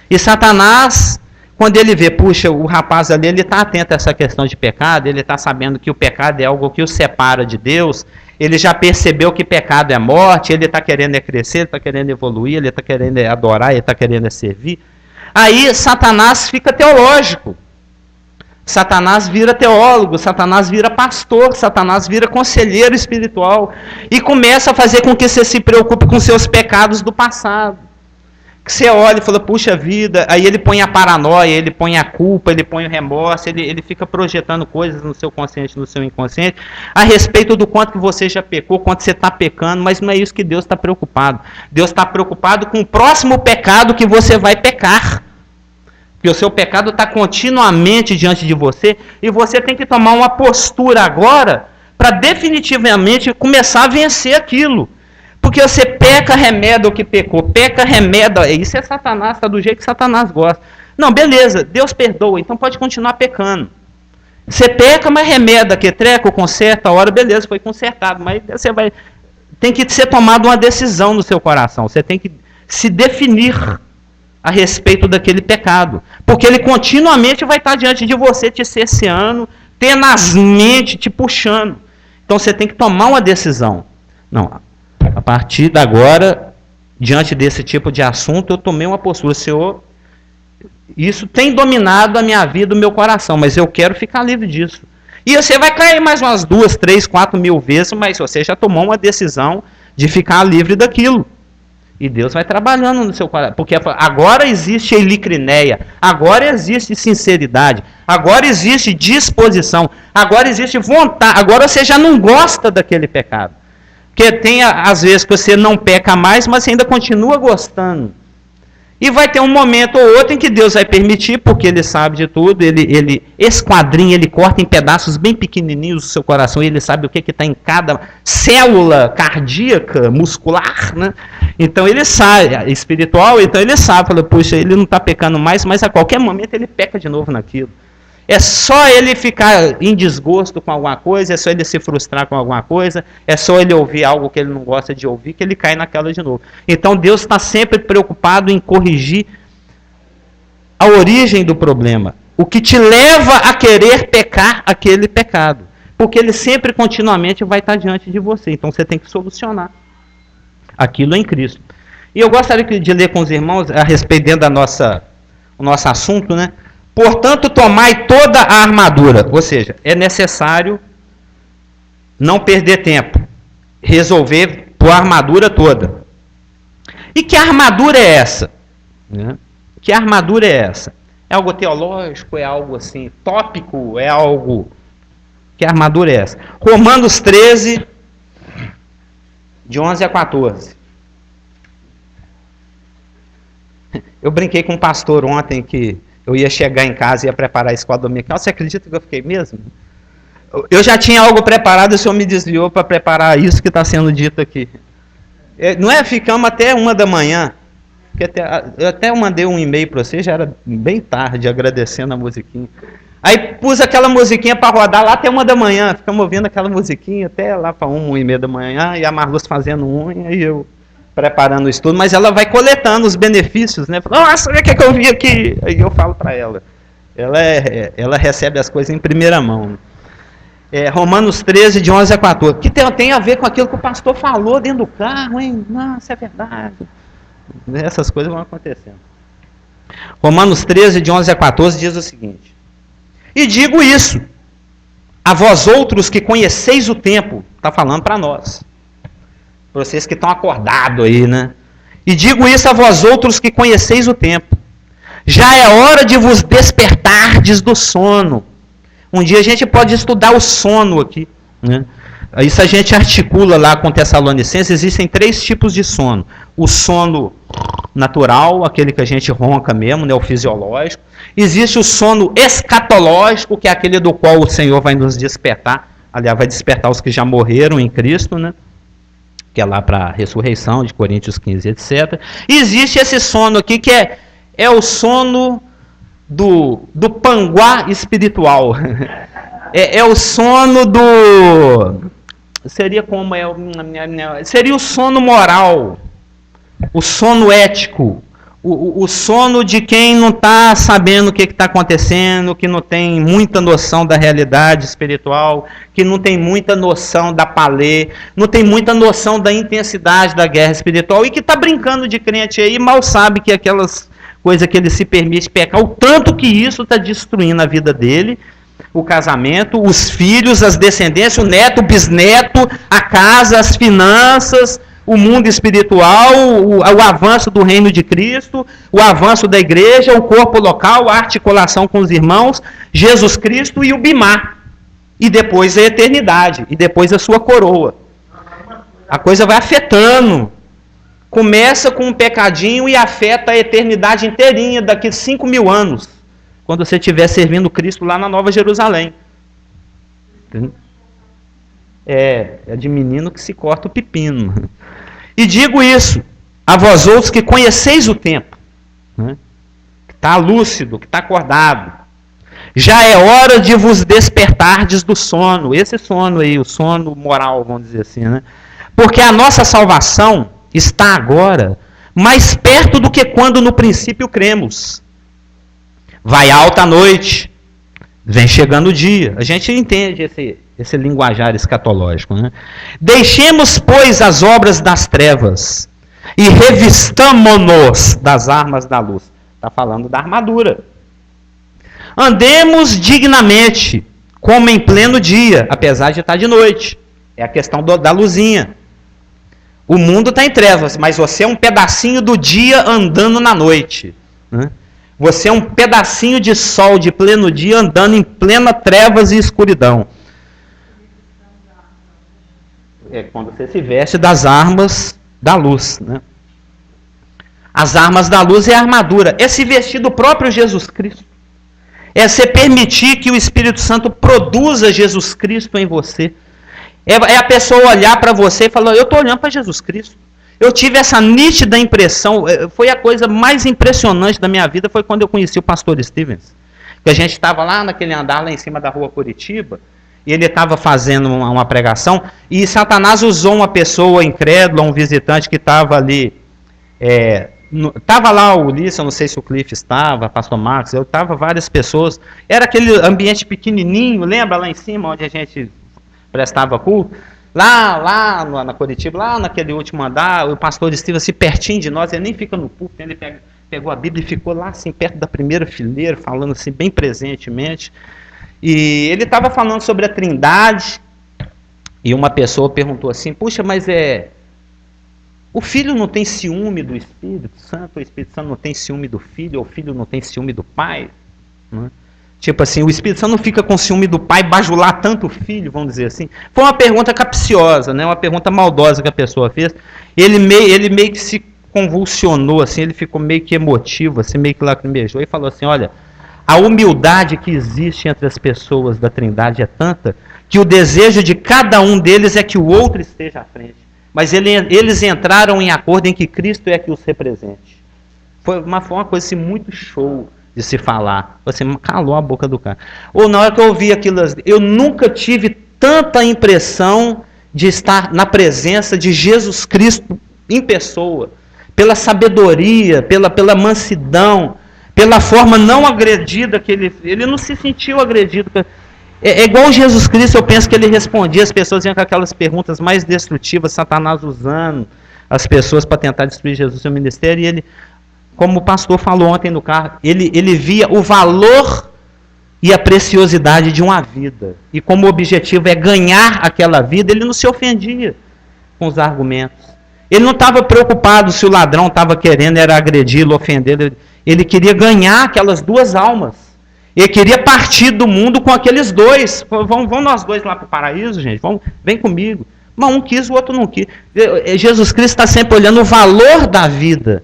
E Satanás, quando ele vê, puxa, o rapaz ali, ele está atento a essa questão de pecado, ele está sabendo que o pecado é algo que o separa de Deus, ele já percebeu que pecado é morte, ele está querendo crescer, ele está querendo evoluir, ele está querendo adorar, ele está querendo servir. Aí Satanás fica teológico. Satanás vira teólogo, Satanás vira pastor, Satanás vira conselheiro espiritual e começa a fazer com que você se preocupe com seus pecados do passado. Que você olha e fala, puxa vida, aí ele põe a paranoia, ele põe a culpa, ele põe o remorso, ele fica projetando coisas no seu consciente, no seu inconsciente, a respeito do quanto que você já pecou, quanto você está pecando, mas não é isso que Deus está preocupado. Deus está preocupado com o próximo pecado que você vai pecar. Porque o seu pecado está continuamente diante de você e você tem que tomar uma postura agora para definitivamente começar a vencer aquilo. porque você peca, remeda o que pecou. Peca, remeda. Isso é Satanás, está do jeito que Satanás gosta. Não, beleza, Deus perdoa, então pode continuar pecando. Você peca, mas remeda, que treca, conserta, a hora, beleza, foi consertado. Mas você vai... Tem que ser tomada uma decisão no seu coração. Você tem que se definir a respeito daquele pecado. Porque ele continuamente vai estar diante de você, te cerceando, tenazmente te puxando. Então você tem que tomar uma decisão. Não, a partir de agora, diante desse tipo de assunto, eu tomei uma postura. Senhor, isso tem dominado a minha vida, o meu coração, mas eu quero ficar livre disso. E você vai cair mais umas 2, 3, 4 mil vezes, mas você já tomou uma decisão de ficar livre daquilo. E Deus vai trabalhando no seu coração. Porque agora existe helicrineia, agora existe sinceridade, agora existe disposição, agora existe vontade, agora você já não gosta daquele pecado. Porque tem às vezes que você não peca mais, mas você ainda continua gostando. E vai ter um momento ou outro em que Deus vai permitir, porque Ele sabe de tudo, Ele esquadrinha, Ele corta em pedaços bem pequenininhos o seu coração, e Ele sabe o que está em cada célula cardíaca, muscular, né? Então Ele sabe, espiritual, então Ele sabe, fala, puxa, ele não está pecando mais, mas a qualquer momento ele peca de novo naquilo. É só ele ficar em desgosto com alguma coisa, é só ele se frustrar com alguma coisa, é só ele ouvir algo que ele não gosta de ouvir, que ele cai naquela de novo. Então Deus está sempre preocupado em corrigir a origem do problema. O que te leva a querer pecar aquele pecado. Porque ele sempre, continuamente, vai estar diante de você. Então você tem que solucionar aquilo em Cristo. E eu gostaria de ler com os irmãos a respeito dentro da o nosso assunto, né? Portanto, tomai toda a armadura. Ou seja, é necessário não perder tempo. Resolver pôr a armadura toda. E que armadura é essa? Que armadura é essa? É algo teológico? É algo assim tópico? É algo... Que armadura é essa? Romanos 13, de 11 a 14. Eu brinquei com um pastor ontem que eu ia chegar em casa e ia preparar a escola dominical. Você acredita que eu fiquei mesmo? Eu já tinha algo preparado e o senhor me desviou para preparar isso que está sendo dito aqui. Não é? Ficamos até 1 da manhã. Eu até mandei um e-mail para você, já era bem tarde, agradecendo a musiquinha. Aí pus aquela musiquinha para rodar lá até 1 da manhã. Ficamos ouvindo aquela musiquinha até lá para 1h30 da manhã. E a Marluz fazendo unha e eu preparando o estudo, mas ela vai coletando os benefícios, né? Nossa, olha o que eu vi aqui. Aí eu falo para ela. Ela recebe as coisas em primeira mão. Romanos 13, de 11 a 14. Que tem a ver com aquilo que o pastor falou dentro do carro, hein? Nossa, é verdade. Essas coisas vão acontecendo. Romanos 13, de 11 a 14, diz o seguinte. E digo isso, a vós outros que conheceis o tempo, está falando para nós. Vocês que estão acordados aí, né? E digo isso a vós outros que conheceis o tempo. Já é hora de vos despertardes do sono. Um dia a gente pode estudar o sono aqui, né? Isso a gente articula lá com Tessalonicenses. Existem 3 tipos de sono. O sono natural, aquele que a gente ronca mesmo, né, o fisiológico. Existe o sono escatológico, que é aquele do qual o Senhor vai nos despertar. Aliás, vai despertar os que já morreram em Cristo, né? Que é lá para a ressurreição, de Coríntios 15, etc. E existe esse sono aqui, que é o sono do panguá espiritual. É o sono do... Seria como seria o sono moral, o sono ético, o sono de quem não está sabendo o que está acontecendo, que não tem muita noção da realidade espiritual, que não tem muita noção da palê, não tem muita noção da intensidade da guerra espiritual e que está brincando de crente aí, mal sabe que aquelas coisas que ele se permite pecar, o tanto que isso está destruindo a vida dele, o casamento, os filhos, as descendências, o neto, o bisneto, a casa, as finanças, o mundo espiritual, o avanço do reino de Cristo, o avanço da igreja, o corpo local, a articulação com os irmãos, Jesus Cristo e o bimá. E depois a eternidade, e depois a sua coroa. A coisa vai afetando. Começa com um pecadinho e afeta a eternidade inteirinha, daqui a 5.000 anos. Quando você estiver servindo Cristo lá na Nova Jerusalém. É de menino que se corta o pepino. E digo isso a vós outros que conheceis o tempo, né? Que está lúcido, que está acordado. Já é hora de vos despertardes do sono. Esse sono aí, o sono moral, vamos dizer assim, né? Porque a nossa salvação está agora mais perto do que quando no princípio cremos. Vai alta a noite, vem chegando o dia. A gente entende esse linguajar escatológico, né? Deixemos, pois, as obras das trevas e revistamo-nos das armas da luz. Está falando da armadura. Andemos dignamente, como em pleno dia, apesar de estar de noite. É a questão da luzinha. O mundo está em trevas, mas você é um pedacinho do dia andando na noite, né? Você é um pedacinho de sol de pleno dia andando em plena trevas e escuridão. É quando você se veste das armas da luz, né? As armas da luz é a armadura. É se vestir do próprio Jesus Cristo. É você permitir que o Espírito Santo produza Jesus Cristo em você. É a pessoa olhar para você e falar, eu estou olhando para Jesus Cristo. Eu tive essa nítida impressão, foi a coisa mais impressionante da minha vida, foi quando eu conheci o pastor Stevens. Que a gente estava lá naquele andar lá em cima da rua Curitiba, e ele estava fazendo uma pregação, e Satanás usou uma pessoa incrédula, um visitante que estava ali, estava lá o Ulisses, eu não sei se o Cliff estava, pastor Marcos, eu estava, várias pessoas, era aquele ambiente pequenininho, lembra lá em cima, onde a gente prestava culto? Lá na Curitiba, lá naquele último andar, o pastor esteve assim pertinho de nós, ele nem fica no púlpito, ele pegou a Bíblia e ficou lá assim perto da primeira fileira, falando assim bem presentemente. E ele estava falando sobre a Trindade, e uma pessoa perguntou assim, puxa, mas o Filho não tem ciúme do Espírito Santo, o Espírito Santo não tem ciúme do Filho, ou o Filho não tem ciúme do Pai? Né? Tipo assim, o Espírito Santo não fica com ciúme do pai bajular tanto o filho, vamos dizer assim. Foi uma pergunta capciosa, né? Uma pergunta maldosa que a pessoa fez. Ele meio que se convulsionou, assim, ele ficou meio que emotivo, assim, meio que lacrimejou e falou assim, olha, a humildade que existe entre as pessoas da Trindade é tanta que o desejo de cada um deles é que o outro esteja à frente. Mas eles entraram em acordo em que Cristo é que os represente. Foi uma coisa assim, muito show de se falar. Você calou a boca do cara. Ou na hora que eu ouvi aquilo, eu nunca tive tanta impressão de estar na presença de Jesus Cristo em pessoa, pela sabedoria, pela mansidão, pela forma não agredida que ele não se sentiu agredido. É igual Jesus Cristo, eu penso que ele respondia, as pessoas iam com aquelas perguntas mais destrutivas, Satanás usando as pessoas para tentar destruir Jesus e seu ministério, e ele, como o pastor falou ontem no carro, ele via o valor e a preciosidade de uma vida. E como o objetivo é ganhar aquela vida, ele não se ofendia com os argumentos. Ele não estava preocupado se o ladrão estava querendo era agredi-lo, ofendê-lo. Ele queria ganhar aquelas duas almas. Ele queria partir do mundo com aqueles dois. Vamos nós dois lá para o paraíso, gente? Vem comigo. Mas um quis, o outro não quis. Jesus Cristo está sempre olhando o valor da vida.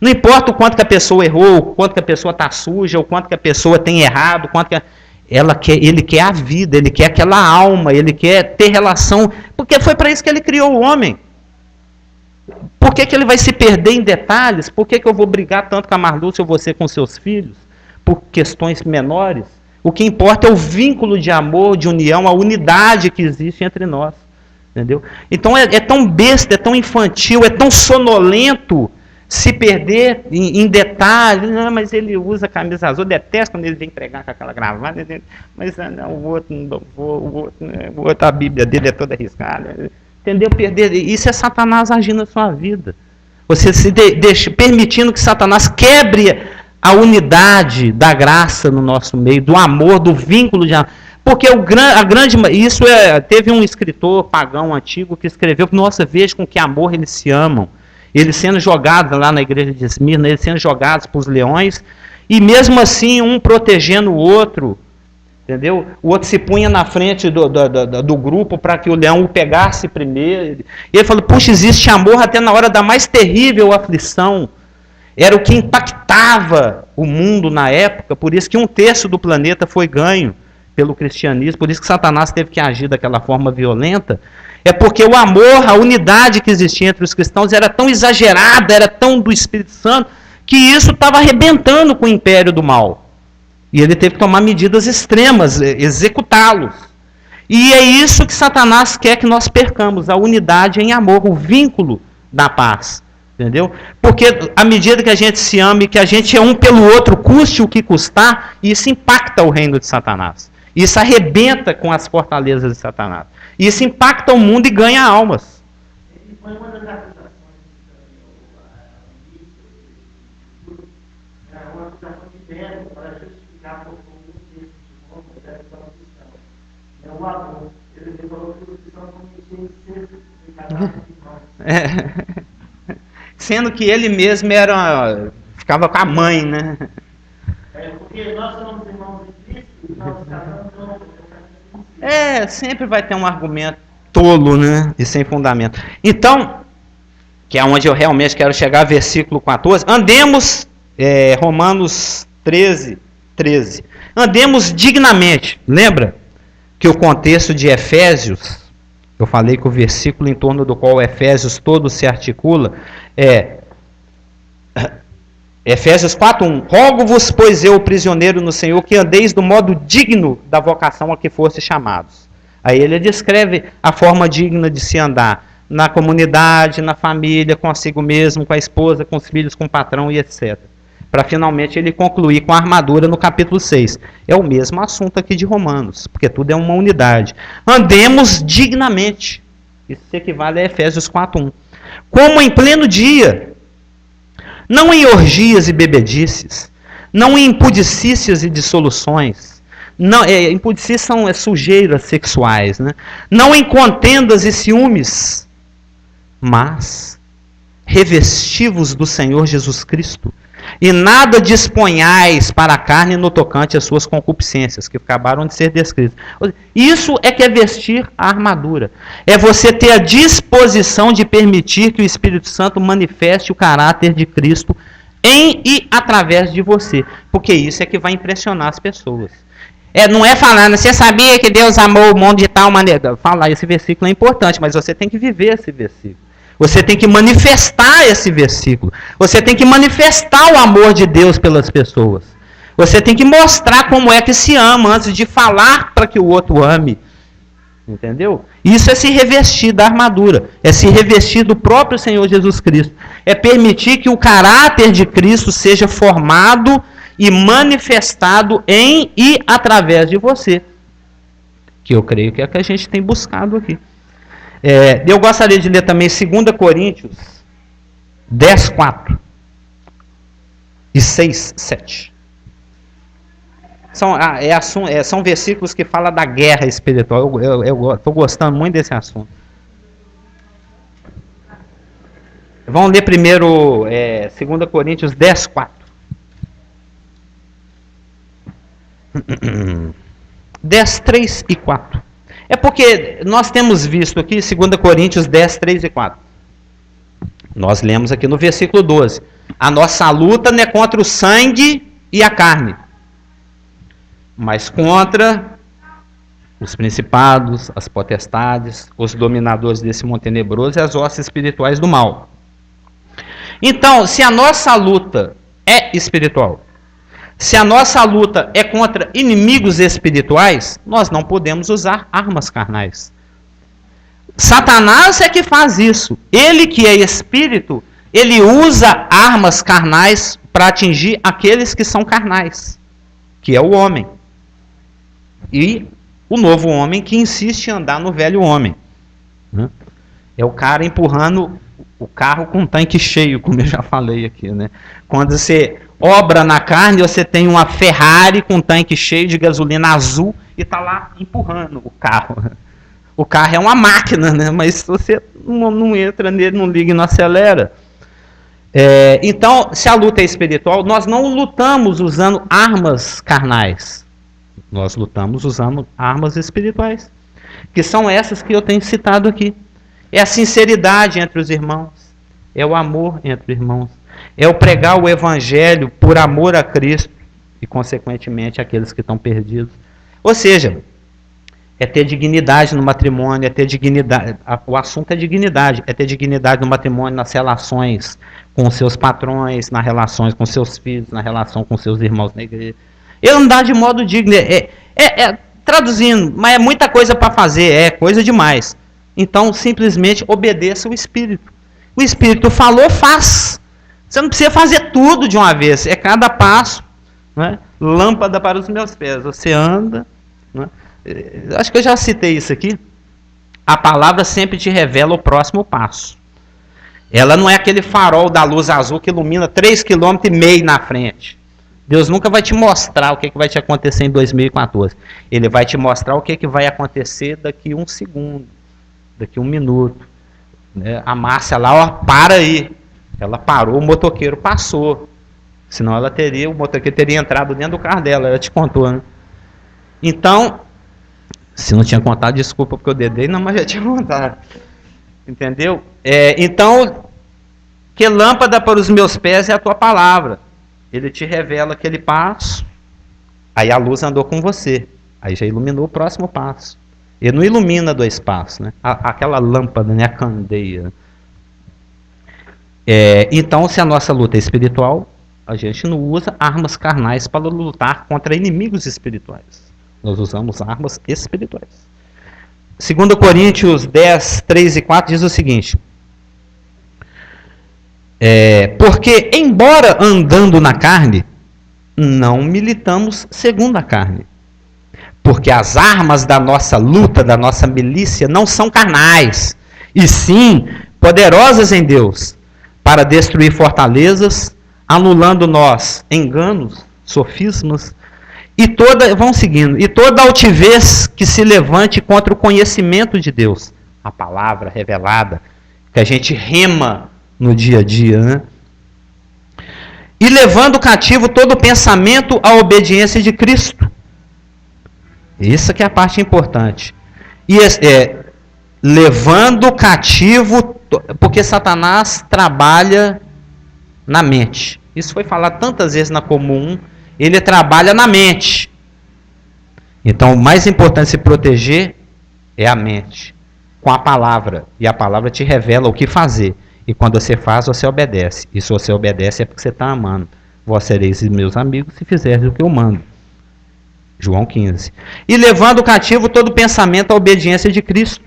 Não importa o quanto que a pessoa errou, o quanto que a pessoa está suja, o quanto que a pessoa tem errado, o quanto que ele quer a vida, ele quer aquela alma, ele quer ter relação, porque foi para isso que ele criou o homem. Por que ele vai se perder em detalhes? Por que eu vou brigar tanto com a Marlúcia ou você com seus filhos? Por questões menores? O que importa é o vínculo de amor, de união, a unidade que existe entre nós. Entendeu? Então é tão besta, é tão infantil, é tão sonolento se perder em detalhes. Não, mas ele usa camisa azul, eu detesto quando ele vem pregar com aquela gravata, mas não, o outro, a Bíblia dele é toda arriscada. Entendeu? Perder, isso é Satanás agindo na sua vida. Você se deixa, permitindo que Satanás quebre a unidade da graça no nosso meio, do amor, do vínculo de amor. Porque teve um escritor pagão antigo que escreveu, nossa, veja com que amor eles se amam. Eles sendo jogados lá na igreja de Esmirna, eles sendo jogados para os leões, e mesmo assim um protegendo o outro, entendeu? O outro se punha na frente do grupo para que o leão o pegasse primeiro. E ele falou, puxa, existe amor até na hora da mais terrível aflição. Era o que impactava o mundo na época, por isso que 1/3 do planeta foi ganho pelo cristianismo, por isso que Satanás teve que agir daquela forma violenta, é porque o amor, a unidade que existia entre os cristãos era tão exagerada, era tão do Espírito Santo, que isso estava arrebentando com o império do mal. E ele teve que tomar medidas extremas, executá-los. E é isso que Satanás quer que nós percamos, a unidade em amor, o vínculo da paz. Entendeu? Porque à medida que a gente se ama e que a gente é um pelo outro, custe o que custar, isso impacta o reino de Satanás. Isso arrebenta com as fortalezas de Satanás. Isso impacta o mundo e ganha almas. Foi uma das acusações uma acusação de Pedro para justificar por todo o texto de Roma, da questão cristã. O amor. Ele falou que os cristãos cometiam incesto em cada irmão. Sendo que ele mesmo ficava com a mãe, né? Porque nós somos irmãos de Cristo e nós casamos sempre vai ter um argumento tolo, né? E sem fundamento. Então, que é onde eu realmente quero chegar, versículo 14. Andemos, Romanos 13. Andemos dignamente. Lembra que o contexto de Efésios, eu falei que o versículo em torno do qual Efésios todo se articula é Efésios 4:1. Rogo-vos, pois eu, prisioneiro no Senhor, que andeis do modo digno da vocação a que foste chamados. Aí ele descreve a forma digna de se andar na comunidade, na família, consigo mesmo, com a esposa, com os filhos, com o patrão e etc. Para finalmente ele concluir com a armadura no capítulo 6. É o mesmo assunto aqui de Romanos, porque tudo é uma unidade. Andemos dignamente. Isso se equivale a Efésios 4:1. Como em pleno dia, não em orgias e bebedices, não em impudicícias e dissoluções. Impudicícias são sujeiras sexuais, né? Não em contendas e ciúmes, mas revestivos do Senhor Jesus Cristo. E nada disponhais para a carne no tocante às suas concupiscências, que acabaram de ser descritas. Isso é que é vestir a armadura. É você ter a disposição de permitir que o Espírito Santo manifeste o caráter de Cristo em e através de você. Porque isso é que vai impressionar as pessoas. Não é falando, você sabia que Deus amou o mundo de tal maneira. Falar esse versículo é importante, mas você tem que viver esse versículo. Você tem que manifestar esse versículo. Você tem que manifestar o amor de Deus pelas pessoas. Você tem que mostrar como é que se ama antes de falar para que o outro ame. Entendeu? Isso é se revestir da armadura. É se revestir do próprio Senhor Jesus Cristo. É permitir que o caráter de Cristo seja formado e manifestado em e através de você. Que eu creio que é o que a gente tem buscado aqui. Eu gostaria de ler também 2 Coríntios 10:4 e 6:7. São versículos que falam da guerra espiritual. Eu estou gostando muito desse assunto. Vamos ler primeiro 2 Coríntios 10:4. 10:3 e 4. É porque nós temos visto aqui 2 Coríntios 10:3 e 4. Nós lemos aqui no versículo 12. A nossa luta não é contra o sangue e a carne, mas contra os principados, as potestades, os dominadores desse mundo tenebroso e as hostes espirituais do mal. Então, se a nossa luta é espiritual, se a nossa luta é contra inimigos espirituais, nós não podemos usar armas carnais. Satanás é que faz isso. Ele que é espírito, ele usa armas carnais para atingir aqueles que são carnais, que é o homem. E o novo homem que insiste em andar no velho homem. É o cara empurrando o carro com um tanque cheio, como eu já falei aqui, né? Quando você obra na carne, você tem uma Ferrari com um tanque cheio de gasolina azul e está lá empurrando o carro. O carro é uma máquina, né? Mas se você não entra nele, não liga e não acelera. Então, se a luta é espiritual, nós não lutamos usando armas carnais. Nós lutamos usando armas espirituais, que são essas que eu tenho citado aqui. É a sinceridade entre os irmãos, é o amor entre irmãos, é o pregar o evangelho por amor a Cristo e, consequentemente, aqueles que estão perdidos. Ou seja, é ter dignidade no matrimônio, é ter dignidade. O assunto é dignidade, é ter dignidade no matrimônio, nas relações com os seus patrões, nas relações com seus filhos, na relação com seus irmãos na igreja. Ele andar de modo digno. Traduzindo, mas é muita coisa para fazer, é coisa demais. Então, simplesmente obedeça o Espírito. O Espírito falou, faz. Você não precisa fazer tudo de uma vez, é cada passo. Né? Lâmpada para os meus pés. Você anda. Né? Acho que eu já citei isso aqui. A palavra sempre te revela o próximo passo. Ela não é aquele farol da luz azul que ilumina 3,5 km na frente. Deus nunca vai te mostrar o que vai te acontecer em 2014. Ele vai te mostrar o que vai acontecer daqui 1 segundo, daqui 1 minuto. A Márcia lá, ó, para aí. Ela parou, o motoqueiro passou. Senão o motoqueiro teria entrado dentro do carro dela. Ela te contou, né? Então, se não tinha contado, desculpa porque eu dedei, não, mas já tinha contado. Entendeu? Então, que lâmpada para os meus pés é a tua palavra. Ele te revela aquele passo, aí a luz andou com você. Aí já iluminou o próximo passo. Ele não ilumina 2 passos, né? Aquela lâmpada, né? A candeia. Então, se a nossa luta é espiritual, a gente não usa armas carnais para lutar contra inimigos espirituais. Nós usamos armas espirituais. 2 Coríntios 10, 3 e 4 diz o seguinte. Porque, embora andando na carne, não militamos segundo a carne. Porque as armas da nossa luta, da nossa milícia, não são carnais, e sim poderosas em Deus, para destruir fortalezas, anulando nós enganos, sofismas, e toda altivez que se levante contra o conhecimento de Deus, a palavra revelada, que a gente rema no dia a dia, né? E levando cativo todo pensamento à obediência de Cristo. Isso que é a parte importante. E levando cativo, porque Satanás trabalha na mente. Isso foi falado tantas vezes na Comum. Ele trabalha na mente. Então, o mais importante se proteger é a mente, com a palavra. E a palavra te revela o que fazer. E quando você faz, você obedece. E se você obedece é porque você está amando. Vós sereis meus amigos se fizerdes o que eu mando. João 15. E levando cativo todo pensamento à obediência de Cristo.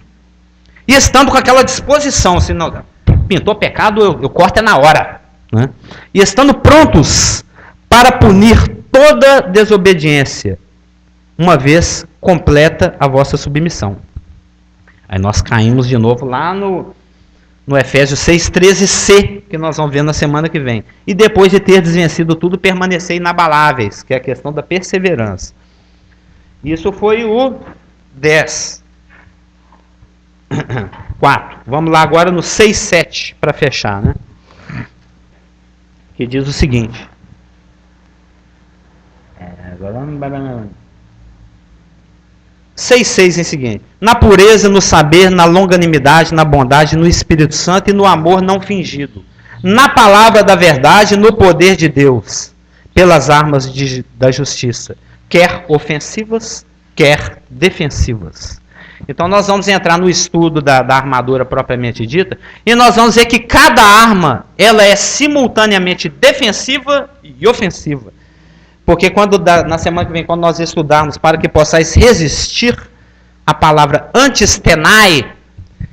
E estando com aquela disposição, se não pintou pecado, eu corto na hora. Né? E estando prontos para punir toda desobediência, uma vez completa a vossa submissão. Aí nós caímos de novo lá no Efésios 6,13c, que nós vamos ver na semana que vem. E depois de ter desvencido tudo, permanecer inabaláveis, que é a questão da perseverança. Isso foi o 10. 4. Vamos lá agora no 6,7 para fechar, né? Que diz o seguinte. Agora vamos... 6,6 em seguinte. Na pureza, no saber, na longanimidade, na bondade, no Espírito Santo e no amor não fingido. Na palavra da verdade, no poder de Deus, pelas armas da justiça, quer ofensivas, quer defensivas. Então nós vamos entrar no estudo da armadura propriamente dita, e nós vamos ver que cada arma, ela é simultaneamente defensiva e ofensiva. Porque na semana que vem, quando nós estudarmos para que possais resistir, a palavra antistenai,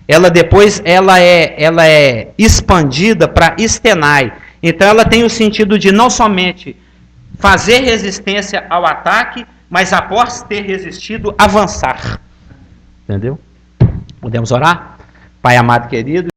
ela depois ela é expandida para estenai. Então ela tem o sentido de não somente fazer resistência ao ataque, mas após ter resistido, avançar. Entendeu? Podemos orar? Pai amado e querido,